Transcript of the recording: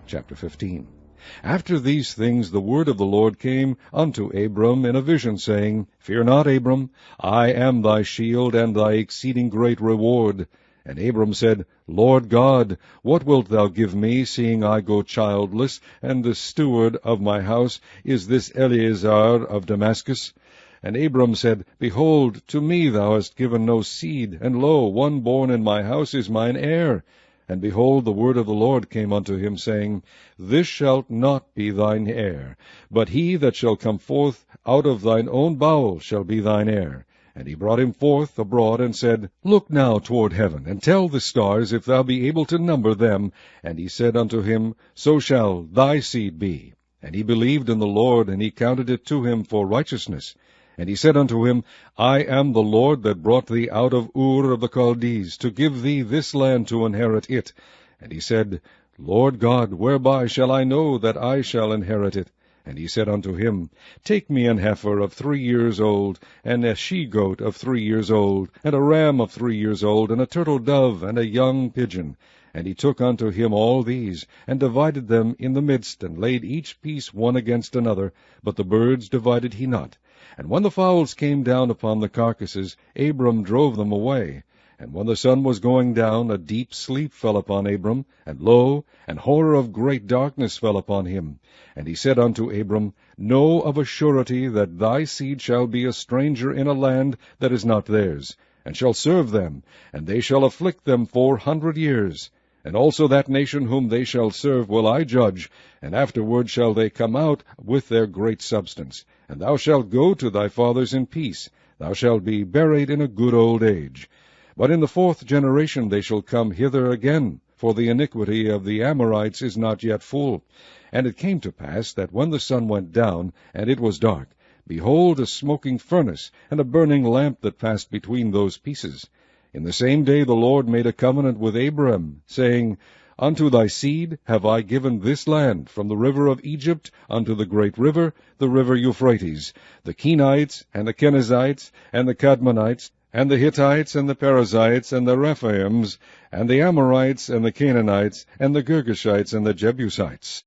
Chapter 15. After these things the word of the Lord came unto Abram in a vision, saying, Fear not, Abram, I am thy shield and thy exceeding great reward. And Abram said, Lord God, what wilt thou give me, seeing I go childless, and the steward of my house is this Eleazar of Damascus? And Abram said, Behold, to me thou hast given no seed, and lo, one born in my house is mine heir. And behold, the word of the Lord came unto him, saying, This shall not be thine heir, but he that shall come forth out of thine own bowels shall be thine heir. And he brought him forth abroad, and said, Look now toward heaven, and tell the stars, if thou be able to number them. And he said unto him, So shall thy seed be. And he believed in the Lord, and he counted it to him for righteousness. And he said unto him, I am the Lord that brought thee out of Ur of the Chaldees, to give thee this land to inherit it. And he said, Lord God, whereby shall I know that I shall inherit it? And he said unto him, Take me an heifer of 3 years old, and a she-goat of 3 years old, and a ram of 3 years old, and a turtle-dove, and a young pigeon. And he took unto him all these, and divided them in the midst, and laid each piece one against another, but the birds divided he not. And when the fowls came down upon the carcasses, Abram drove them away. And when the sun was going down, a deep sleep fell upon Abram, and lo, an horror of great darkness fell upon him. And he said unto Abram, Know of a surety that thy seed shall be a stranger in a land that is not theirs, and shall serve them, and they shall afflict them 400 years. And also that nation whom they shall serve will I judge, and afterward shall they come out with their great substance. And thou shalt go to thy fathers in peace. Thou shalt be buried in a good old age. But in the 4th generation they shall come hither again, for the iniquity of the Amorites is not yet full. And it came to pass that when the sun went down, and it was dark, behold, a smoking furnace, and a burning lamp that passed between those pieces. In the same day the Lord made a covenant with Abram, saying, Unto thy seed have I given this land, from the river of Egypt unto the great river, the river Euphrates, the Kenites, and the Kenizzites, and the Kadmonites, and the Hittites, and the Perizzites, and the Rephaims, and the Amorites, and the Canaanites, and the Girgashites, and the Jebusites.